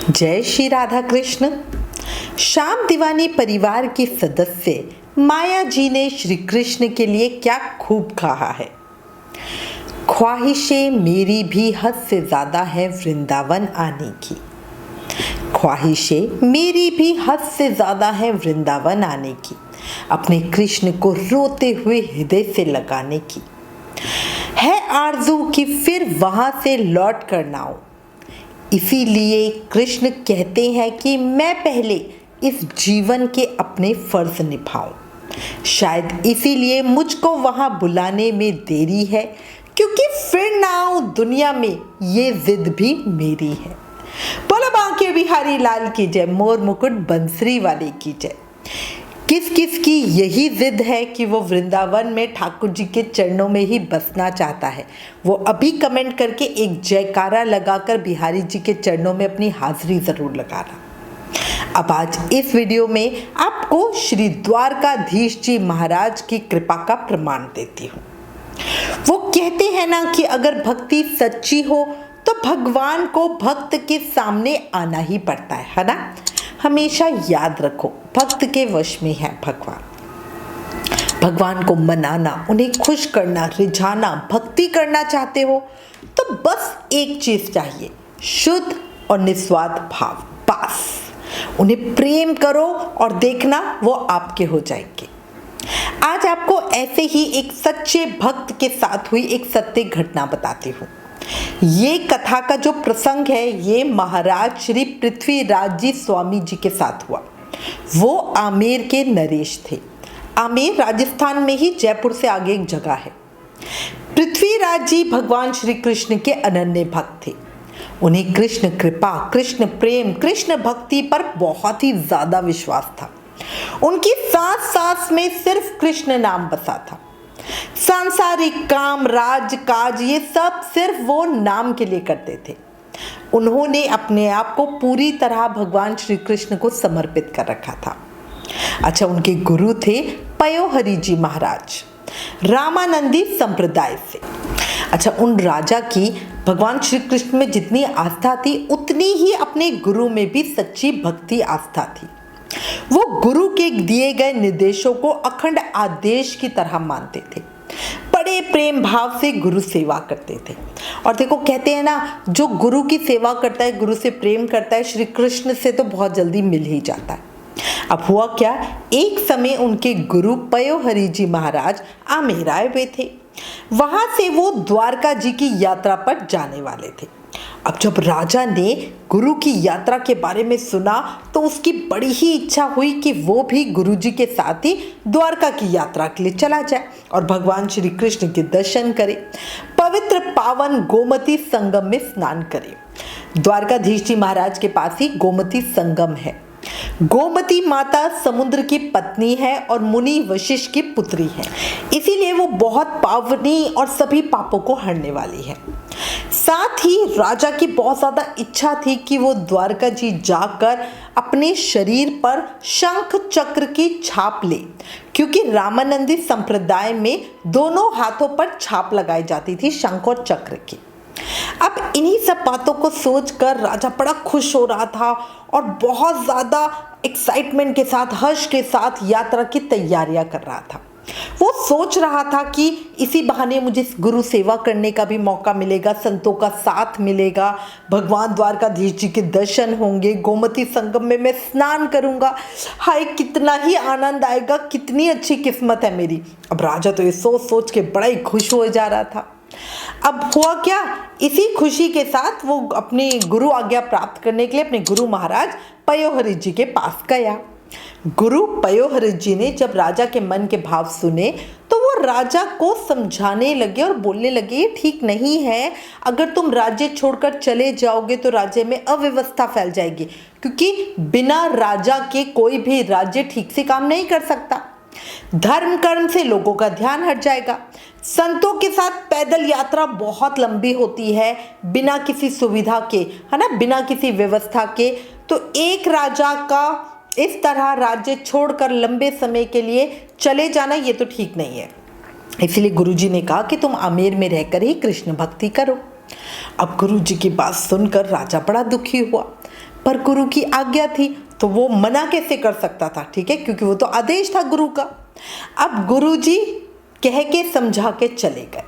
जय श्री राधा कृष्ण। श्याम दीवानी परिवार के सदस्य माया जी ने श्री कृष्ण के लिए क्या खूब कहा है। ख्वाहिशें मेरी भी हद से ज़्यादा है वृंदावन आने की। ख्वाहिशें मेरी भी हद से ज़्यादा है वृंदावन आने की, अपने कृष्ण को रोते हुए हृदय से लगाने की। है आरज़ू कि फिर वहाँ से लौट कर ना आऊं। इसीलिए कृष्ण कहते हैं कि मैं पहले इस जीवन के अपने फर्ज निभाऊं। शायद इसीलिए मुझको वहाँ बुलाने में देरी है, क्योंकि फिर ना आऊं दुनिया में, ये जिद भी मेरी है। बोलो बांके बिहारी लाल की जय, मोर मुकुट बंसरी वाले की जय। किस किस की यही जिद है कि वो वृंदावन में ठाकुर जी के चरणों में ही बसना चाहता है, वो अभी कमेंट करके एक जयकारा लगाकर बिहारी जी के चरणों में अपनी हाजिरी ज़रूर लगाना। अब आज इस वीडियो में आपको श्री द्वारकाधीश जी महाराज की कृपा का प्रमाण देती हूँ। वो कहते हैं ना कि अगर भक्ति सच्ची हो तो भगवान को भक्त के सामने आना ही पड़ता है ना। हमेशा याद रखो, भक्त के वश में है भगवान। भगवान को मनाना, उन्हें खुश करना, रिझाना, भक्ति करना चाहते हो तो बस एक चीज चाहिए, शुद्ध और निस्वार्थ भाव। बस उन्हें प्रेम करो और देखना वो आपके हो जाएंगे। आज आपको ऐसे ही एक सच्चे भक्त के साथ हुई एक सत्य घटना बताती हूँ। ये कथा का जो प्रसंग है ये महाराज श्री पृथ्वीराज जी स्वामी जी के साथ हुआ। वो आमेर के नरेश थे। आमेर राजस्थान में ही जयपुर से आगे एक जगह है। पृथ्वीराज जी भगवान श्री कृष्ण के अनन्य भक्त थे। उन्हें कृष्ण कृपा, कृष्ण प्रेम, कृष्ण भक्ति पर बहुत ही ज्यादा विश्वास था। उनकी सांस सांस में सिर्फ कृष्ण नाम बसा था। सांसारिक काम, राज काज, ये सब सिर्फ वो नाम के लिए करते थे। उन्होंने अपने आप को पूरी तरह भगवान श्री कृष्ण को समर्पित कर रखा था। अच्छा, उनके गुरु थे पयोहरि जी महाराज, रामानंदी संप्रदाय से। अच्छा, उन राजा की भगवान श्री कृष्ण में जितनी आस्था थी उतनी ही अपने गुरु में भी सच्ची भक्ति आस्था थी। वो गुरु के दिए गए निर्देशों को अखंड आदेश की तरह मानते थे। बड़े प्रेम भाव से गुरु सेवा करते थे। और देखो, कहते हैं ना, जो गुरु की सेवा करता है, गुरु से प्रेम करता है, श्री कृष्ण से तो बहुत जल्दी मिल ही जाता है। अब हुआ क्या, एक समय उनके गुरु पयोहरि जी महाराज आमेर आए हुए थे। वहां से वो द्वारका जी की यात्रा पर जाने वाले थे। अब जब राजा ने गुरु की यात्रा के बारे में सुना तो उसकी बड़ी ही इच्छा हुई कि वो भी गुरु जी के साथ ही द्वारका की यात्रा के लिए चला जाए और भगवान श्री कृष्ण के दर्शन करे, पवित्र पावन गोमती संगम में स्नान करे। द्वारकाधीश जी महाराज के पास ही गोमती संगम है। गोमती माता समुद्र की पत्नी है और मुनि वशिष्ठ की पुत्री है, इसीलिए वो बहुत पावनी और सभी पापों को हरने वाली है। साथ ही राजा की बहुत ज्यादा इच्छा थी कि वो द्वारका जी जाकर अपने शरीर पर शंख चक्र की छाप ले, क्योंकि रामानंदी संप्रदाय में दोनों हाथों पर छाप लगाई जाती थी, शंख और चक्र की। अब इन्हीं सब बातों को सोचकर राजा बड़ा खुश हो रहा था और बहुत ज्यादा एक्साइटमेंट के साथ, हर्ष के साथ यात्रा की तैयारियां कर रहा था। वो सोच रहा था कि इसी बहाने मुझे गुरु सेवा करने का भी मौका मिलेगा, संतों का साथ मिलेगा, भगवान द्वारकाधीश जी के दर्शन होंगे, गोमती संगम में मैं स्नान करूंगा। हाय, कितना ही आनंद आएगा, कितनी अच्छी किस्मत है मेरी। अब राजा तो ये सोच सोच के बड़ा ही खुश हो जा रहा था। अब हुआ क्या, इसी खुशी के साथ वो अपनी गुरु आज्ञा प्राप्त करने के लिए अपने गुरु महाराज पयोहरि जी के पास गया। गुरु पयोहरि जी ने जब राजा के मन के भाव सुने तो वो राजा को समझाने लगे और बोलने लगे, ये ठीक नहीं है, अगर तुम राज्य छोड़कर चले जाओगे तो राज्य में अव्यवस्था फैल जाएगी, क्योंकि बिना राजा के कोई भी राज्य ठीक से काम नहीं कर सकता। धर्म कर्म से लोगों का ध्यान हट जाएगा। संतों के साथ पैदल यात्रा बहुत लंबी होती है, बिना किसी सुविधा के, है ना, बिना किसी व्यवस्था के। तो एक राजा का इस तरह राज्य छोड़कर लंबे समय के लिए चले जाना ये तो ठीक नहीं है। इसलिए गुरुजी ने कहा कि तुम आमेर में रहकर ही कृष्ण भक्ति करो। अब गुरुजी की बात सुनकर राजा बड़ा दुखी हुआ। पर गुरु की आज्ञा थी तो वो मना कैसे कर सकता था, ठीक है, क्योंकि वो तो आदेश था गुरु का। अब गुरु जी कह के समझा के चले गए,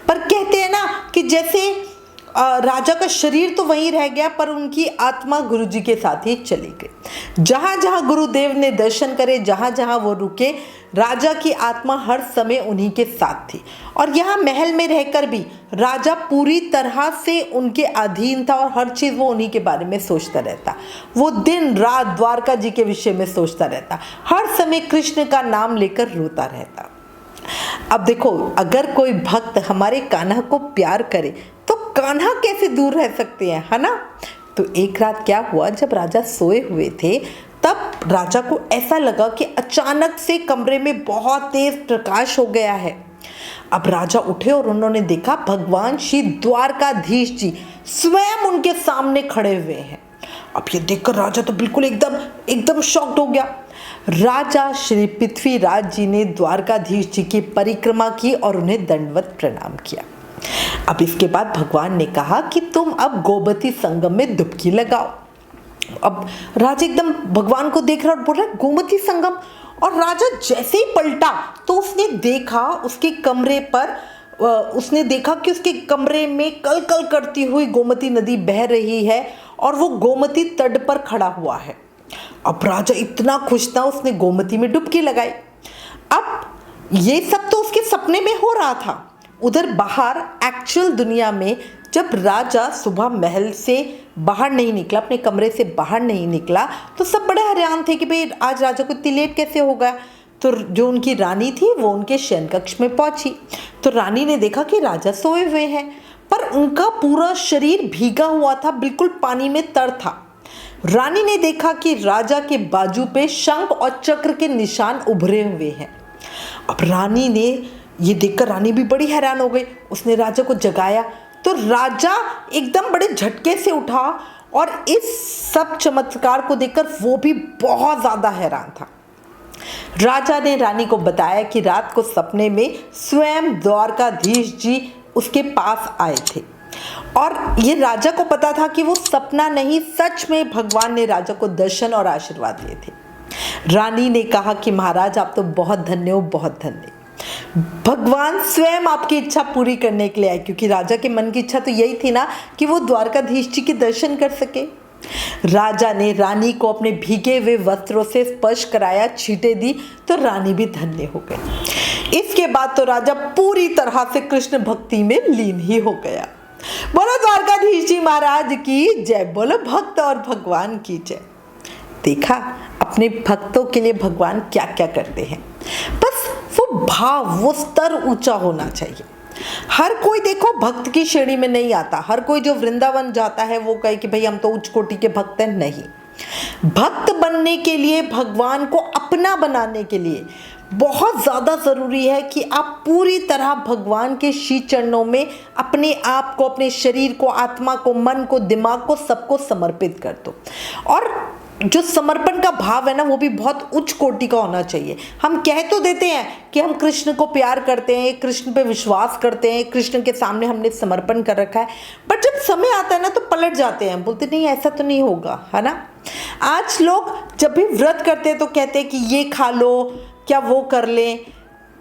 पर कहते हैं ना कि जैसे राजा का शरीर तो वहीं रह गया पर उनकी आत्मा गुरु जी के साथ ही चली गई। जहाँ जहाँ गुरुदेव ने दर्शन करे, जहाँ जहाँ वो रुके, राजा की आत्मा हर समय उन्हीं के साथ थी। और यहाँ महल में रहकर भी राजा पूरी तरह से उनके अधीन था और हर चीज़ वो उन्हीं के बारे में सोचता रहता। वो दिन रात द्वारका जी के विषय में सोचता रहता, हर समय कृष्ण का नाम लेकर रोता रहता। अब देखो, अगर कोई भक्त हमारे कान्हा को प्यार करे तो कान्हा कैसे दूर रह सकते हैं, है ना। तो एक रात क्या हुआ, जब राजा सोए हुए थे तब राजा को ऐसा लगा कि अचानक से कमरे में बहुत तेज प्रकाश हो गया है। अब राजा उठे और उन्होंने देखा भगवान श्री द्वारकाधीश जी स्वयं उनके सामने खड़े हुए हैं। अब ये देखकर राजा तो बिल्कुल एकदम शॉक्ड हो गया। राजा श्री पृथ्वीराज जी ने द्वारकाधीश जी की परिक्रमा की और उन्हें दंडवत प्रणाम किया। अब इसके बाद भगवान ने कहा कि तुम अब गोमती संगम में डुबकी लगाओ। अब राजा एकदम भगवान को देख रहा और बोल रहा है गोमती संगम। और राजा जैसे ही पलटा तो उसने देखा उसके कमरे पर उसने देखा कि उसके कमरे में कल कल करती हुई गोमती नदी बह रही है और वो गोमती तट पर खड़ा हुआ है। अब राजा इतना खुश था, उसने गोमती में डुबकी लगाई। अब ये सब तो उसके सपने में हो रहा था। उधर बाहर एक्चुअल दुनिया में जब राजा सुबह महल से बाहर नहीं निकला, अपने कमरे से बाहर नहीं निकला, तो सब बड़े हैरान थे कि भाई आज राजा को इतनी लेट कैसे हो गया। तो जो उनकी रानी थी वो उनके शयन कक्ष में पहुंची तो रानी ने देखा कि राजा सोए हुए हैं, पर उनका पूरा शरीर भीगा हुआ था, बिल्कुल पानी में तर था। रानी ने देखा कि राजा के बाजू पे शंख और चक्र के निशान उभरे हुए हैं। अब रानी ने ये देखकर रानी भी बड़ी हैरान हो गई। उसने राजा को जगाया तो राजा एकदम बड़े झटके से उठा और इस सब चमत्कार को देखकर वो भी बहुत ज़्यादा हैरान था। राजा ने रानी को बताया कि रात को सपने में स्वयं द्वारकाधीश जी उसके पास आए थे और ये राजा को पता था कि वो सपना नहीं, सच में भगवान ने राजा को दर्शन और आशीर्वाद दिए थे। रानी ने कहा कि महाराज आप तो बहुत धन्य हो, बहुत धन्य। भगवान स्वयं आपकी इच्छा पूरी करने के लिए आए, क्योंकि राजा के मन की इच्छा तो यही थी ना कि वो द्वारकाधीश जी के दर्शन कर सके। राजा ने रानी को अपने भीगे हुए वस्त्रों से स्पर्श कराया, छींटे दी तो रानी भी धन्य हो गई। इसके बाद तो राजा पूरी तरह से कृष्ण भक्ति में लीन ही हो गया। बोलो द्वारकाधीश जी महाराज की जय, बोलो भक्त और भगवान की जय। देखा अपने भक्तों के लिए भगवान क्या क्या करते हैं, बस वो भाव, वो स्तर ऊंचा होना चाहिए। हर कोई देखो भक्त की श्रेणी में नहीं आता। हर कोई जो वृंदावन जाता है वो कहे कि भाई हम तो उच्च कोटि के भक्त हैं, नहीं। भक्त बनने के लिए, भगवान को अपना बनाने के लिए बहुत ज़्यादा ज़रूरी है कि आप पूरी तरह भगवान के श्री चरणों में अपने आप को, अपने शरीर को, आत्मा को, मन को, दिमाग को, सबको समर्पित कर दो। और जो समर्पण का भाव है ना वो भी बहुत उच्च कोटि का होना चाहिए। हम कह तो देते हैं कि हम कृष्ण को प्यार करते हैं, कृष्ण पे विश्वास करते हैं, कृष्ण के सामने हमने समर्पण कर रखा है, बट जब समय आता है ना तो पलट जाते हैं, बोलते नहीं ऐसा तो नहीं होगा, है ना। आज लोग जब भी व्रत करते हैं तो कहते हैं कि ये खा लो, क्या वो कर लें।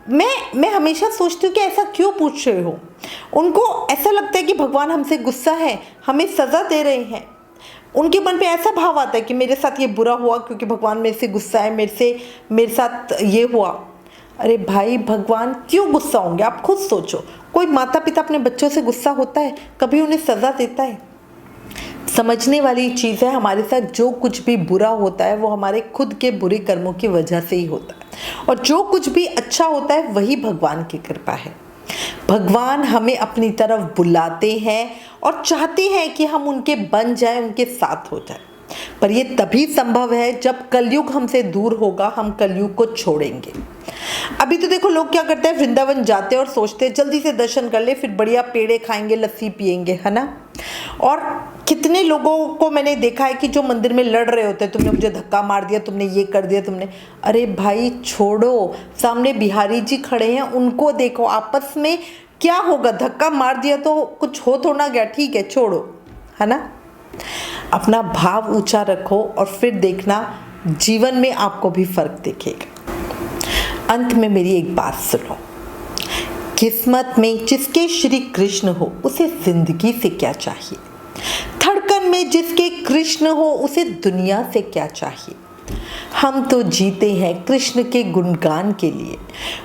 मैं हमेशा सोचती हूँ कि ऐसा क्यों पूछ रहे हो। उनको ऐसा लगता है कि भगवान हमसे गुस्सा है, हमें सज़ा दे रहे हैं। उनके मन पे ऐसा भाव आता है कि मेरे साथ ये बुरा हुआ क्योंकि भगवान मेरे से गुस्सा है, मेरे साथ ये हुआ। अरे भाई, भगवान क्यों गुस्सा होंगे, आप खुद सोचो। कोई माता पिता अपने बच्चों से गुस्सा होता है, कभी उन्हें सज़ा देता है? समझने वाली चीज़ है, हमारे साथ जो कुछ भी बुरा होता है वो हमारे खुद के बुरे कर्मों की वजह से ही होता है, और जो कुछ भी अच्छा होता है वही भगवान की कृपा है। भगवान हमें अपनी तरफ बुलाते हैं और चाहते हैं कि हम उनके बन जाएं, उनके साथ हो जाएं। पर ये तभी संभव है जब कलयुग हमसे दूर होगा, हम कलयुग को छोड़ेंगे। अभी तो देखो लोग क्या करते हैं, वृंदावन जाते हैं और सोचते हैं जल्दी से दर्शन कर ले, फिर बढ़िया पेड़े खाएंगे, लस्सी पिएंगे, है ना। और कितने लोगों को मैंने देखा है कि जो मंदिर में लड़ रहे होते हैं, तुमने मुझे धक्का मार दिया, तुमने ये कर दिया, तुमने, अरे भाई छोड़ो, सामने बिहारी जी खड़े हैं, उनको देखो, आपस में क्या होगा, धक्का मार दिया तो कुछ हो थोड़ा गया, ठीक है छोड़ो, है ना। अपना भाव ऊंचा रखो और फिर देखना जीवन में आपको भी फर्क दिखेगा। अंत में मेरी एक बात सुनो, किस्मत में जिसके श्री कृष्ण हो उसे जिंदगी से क्या चाहिए, धड़कन में जिसके कृष्ण हो उसे दुनिया से क्या चाहिए। हम तो जीते हैं कृष्ण के गुणगान के लिए,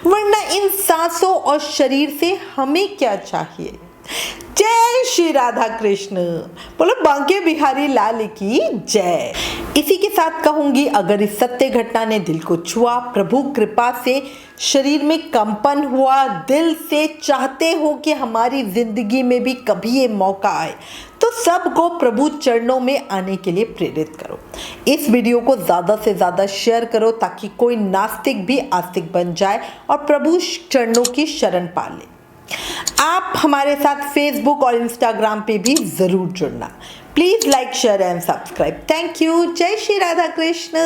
वरना इन सांसों और शरीर से हमें क्या चाहिए। जय श्री राधा कृष्ण, बोलो बांके बिहारी लाल की जय। इसी के साथ कहूंगी, अगर इस सत्य घटना ने दिल को छुआ, प्रभु कृपा से शरीर में कंपन हुआ, दिल से चाहते हो कि हमारी जिंदगी में भी कभी ये मौका आए, तो सबको प्रभु चरणों में आने के लिए प्रेरित करो। इस वीडियो को ज़्यादा से ज़्यादा शेयर करो ताकि कोई नास्तिक भी आस्तिक बन जाए और प्रभु चरणों की शरण पा ले। आप हमारे साथ फेसबुक और इंस्टाग्राम पे भी ज़रूर जुड़ना। Please like, share and subscribe. Thank you. जय श्री राधा कृष्ण।